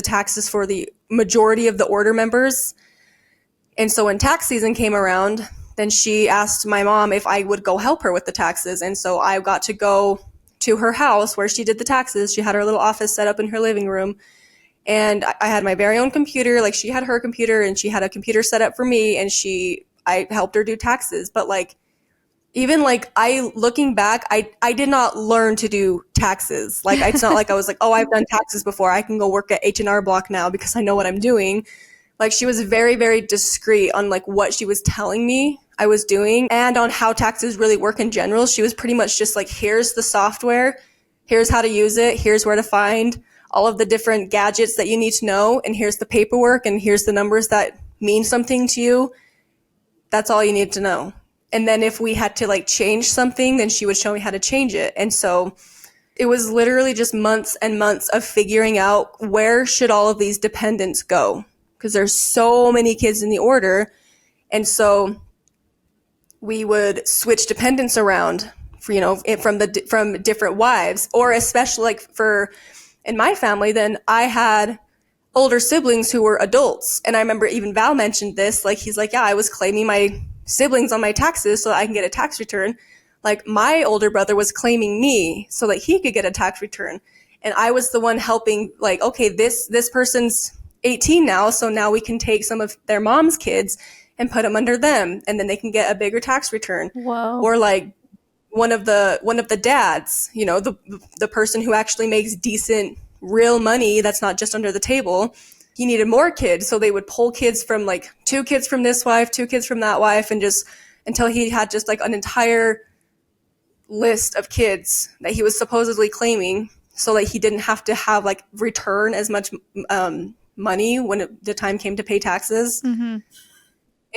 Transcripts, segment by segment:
taxes for the majority of the order members. And so when tax season came around, then she asked my mom if I would go help her with the taxes. And so I got to go to her house where she did the taxes. She had her little office set up in her living room. And I had my very own computer. Like, she had her computer and she had a computer set up for me, and I helped her do taxes. But like, even like looking back, I did not learn to do taxes. Like, it's not like I was like, oh, I've done taxes before, I can go work at H&R Block now because I know what I'm doing. Like, she was very, very discreet on like what she was telling me I was doing and on how taxes really work in general. She was pretty much just like, here's the software, here's how to use it, here's where to find all of the different gadgets that you need to know, and here's the paperwork, and here's the numbers that mean something to you. That's all you need to know. And then if we had to like change something, then she would show me how to change it. And so it was literally just months and months of figuring out where should all of these dependents go, because there's so many kids in the order. And so we would switch dependents around for, from different wives, or especially like in my family, then I had older siblings who were adults. And I remember even Val mentioned this, like, he's like, yeah, I was claiming my siblings on my taxes so I can get a tax return. Like, my older brother was claiming me so that he could get a tax return. And I was the one helping, like, okay, this person's 18 now, so now we can take some of their mom's kids and put them under them, and then they can get a bigger tax return. Whoa. Or like one of the dads, the person who actually makes decent real money that's not just under the table, he needed more kids, so they would pull kids from like 2 kids from this wife, 2 kids from that wife, and just until he had just like an entire list of kids that he was supposedly claiming, so that he didn't have to have like return as much money when the time came to pay taxes. Mm-hmm.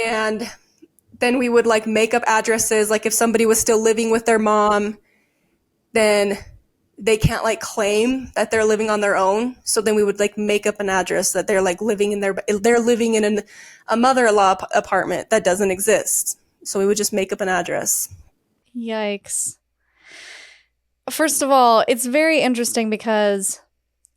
And then we would like make up addresses. Like, if somebody was still living with their mom, then they can't like claim that they're living on their own. So then we would like make up an address that they're like living in a mother-in-law apartment that doesn't exist. So we would just make up an address. Yikes. First of all, it's very interesting because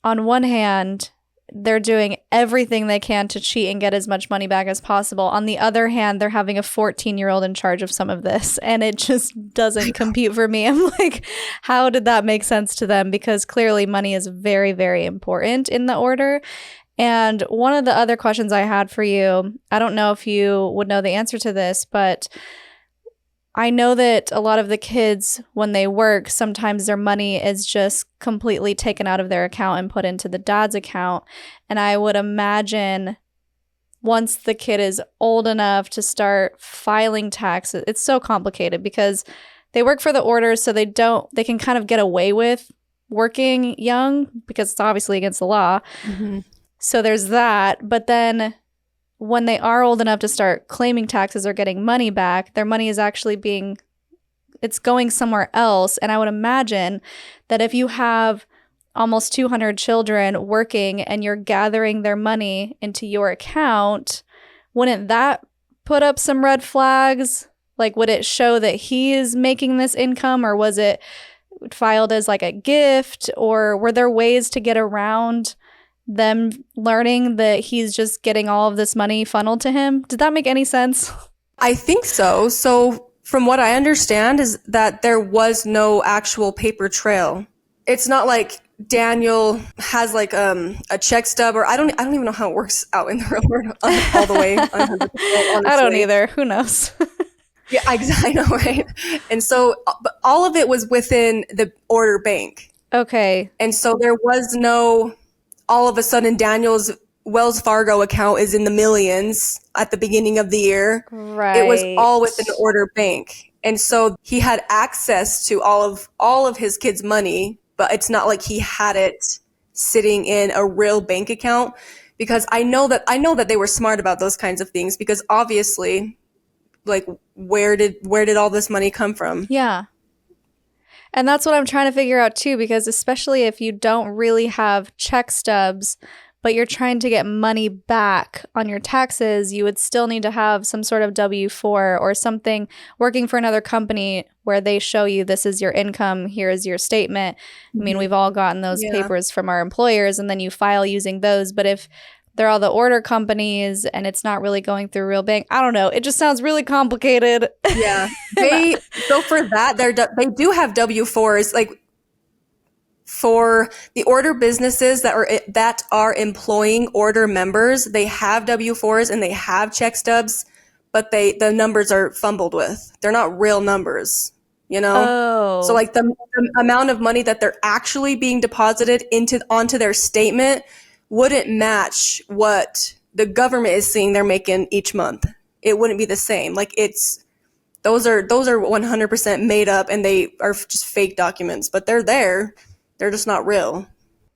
on one hand, they're doing everything they can to cheat and get as much money back as possible. On the other hand, they're having a 14-year-old in charge of some of this, and it just doesn't compute for me. I'm like, how did that make sense to them? Because clearly money is very, very important in the order. And one of the other questions I had for you, I don't know if you would know the answer to this, but I know that a lot of the kids, when they work, sometimes their money is just completely taken out of their account and put into the dad's account. And I would imagine once the kid is old enough to start filing taxes, it's so complicated because they work for the orders, so they can kind of get away with working young because it's obviously against the law. Mm-hmm. So there's that. But then when they are old enough to start claiming taxes or getting money back, their money is actually it's going somewhere else. And I would imagine that if you have almost 200 children working and you're gathering their money into your account, wouldn't that put up some red flags? Like, would it show that he is making this income, or was it filed as like a gift, or were there ways to get around them learning that he's just getting all of this money funneled to him? Did that make any sense? I think so. So from what I understand is that there was no actual paper trail. It's not like Daniel has like a check stub, or I don't even know how it works out in the real world all the way. I don't either. Who knows? Yeah, I know, right? And so, but all of it was within the order bank. Okay. And so there was no, all of a sudden Daniel's Wells Fargo account is in the millions at the beginning of the year. Right. It was all within the order bank. And so he had access to all of his kids' money, but it's not like he had it sitting in a real bank account, because I know that they were smart about those kinds of things, because obviously, like, where did all this money come from? Yeah. And that's what I'm trying to figure out too, because especially if you don't really have check stubs, but you're trying to get money back on your taxes, you would still need to have some sort of W-4 or something working for another company where they show you this is your income, here is your statement. I mean, we've all gotten those Yeah. papers from our employers, and then you file using those. But if they're all the order companies and it's not really going through a real bank, I don't know. It just sounds really complicated. Yeah. So for that, they do have W-4s, like for the order businesses that are employing order members, they have W-4s and they have check stubs, but the numbers are fumbled with. They're not real numbers, you know? Oh. So like the amount of money that they're actually being deposited onto their statement wouldn't match what the government is saying they're making each month. It wouldn't be the same. Like those are 100% made up, and they are just fake documents, but they're there. They're just not real.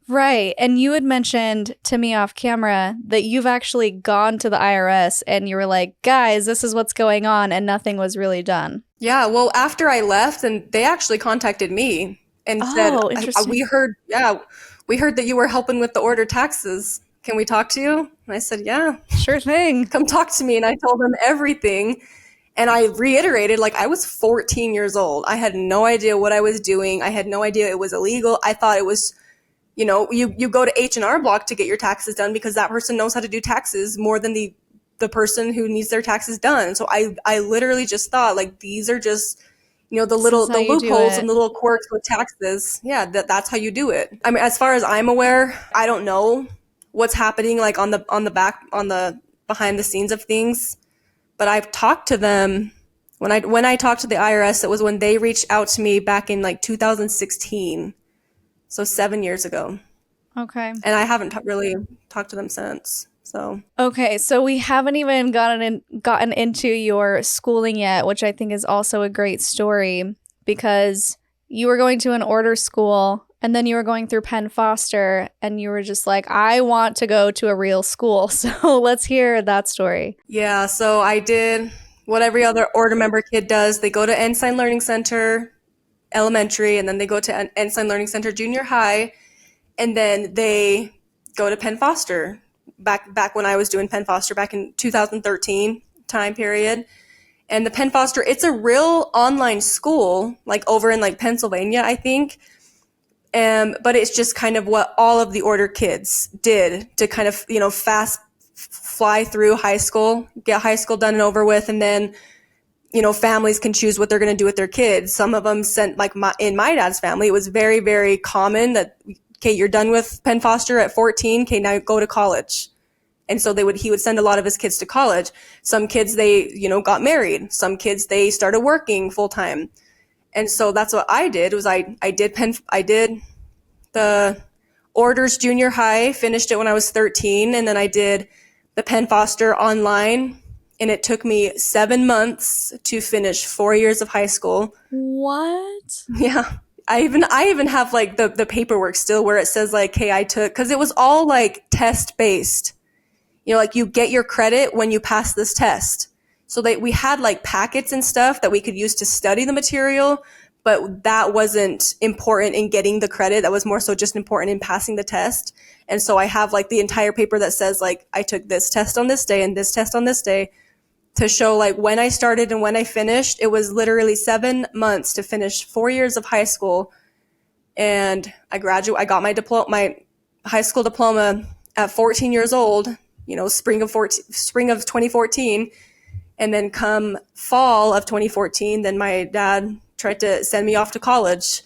Right. And you had mentioned to me off camera that you've actually gone to the IRS and you were like, guys, this is what's going on, and nothing was really done. Yeah, well, after I left, and they actually contacted me and said, interesting. we heard that you were helping with the order taxes. Can we talk to you? And I said, yeah, Sure thing. come talk to me. And I told them everything. And I reiterated, like, I was 14 years old. I had no idea what I was doing. I had no idea it was illegal. I thought it was, you go to H&R Block to get your taxes done because that person knows how to do taxes more than the person who needs their taxes done. So I literally just thought, like, these are just, the loopholes and the little quirks with taxes. Yeah, that's how you do it. I mean, as far as I'm aware, I don't know what's happening, like, on the behind the scenes of things. But I've talked to them. When I talked to the IRS, it was when they reached out to me back in like 2016. So 7 years ago. Okay. And I haven't really talked to them since. So okay, so we haven't even gotten into your schooling yet, which I think is also a great story because you were going to an order school and then you were going through Penn Foster and you were just like, I want to go to a real school. So let's hear that story. yeah, so I did what every other order member kid does. They go to Ensign Learning Center elementary, and then they go to Ensign Learning Center junior high, and then they go to Penn Foster. Back when I was doing Penn Foster back in 2013 time period. And the Penn Foster, it's a real online school, like over in like Pennsylvania, I think. But it's just kind of what all of the order kids did to kind of, fast fly through high school, get high school done and over with, and then, families can choose what they're going to do with their kids. Some of them sent, like in my dad's family, it was very, very common that, okay, you're done with Penn Foster at 14, okay, now go to college. And so he would send a lot of his kids to college. Some kids, they, got married. Some kids, they started working full time. And so that's what I did was I did the orders junior high, finished it when I was 13. And then I did the Penn Foster online. And it took me 7 months to finish 4 years of high school. What? Yeah. I even have like the paperwork still where it says like, hey, I took, cause it was all like test based, like you get your credit when you pass this test. So we had like packets and stuff that we could use to study the material, but that wasn't important in getting the credit. That was more so just important in passing the test. And so I have like the entire paper that says like, I took this test on this day and this test on this day to show like when I started and when I finished. It was literally 7 months to finish 4 years of high school. And I got my high school diploma at 14 years old, spring of 2014. And then come fall of 2014, then my dad tried to send me off to college.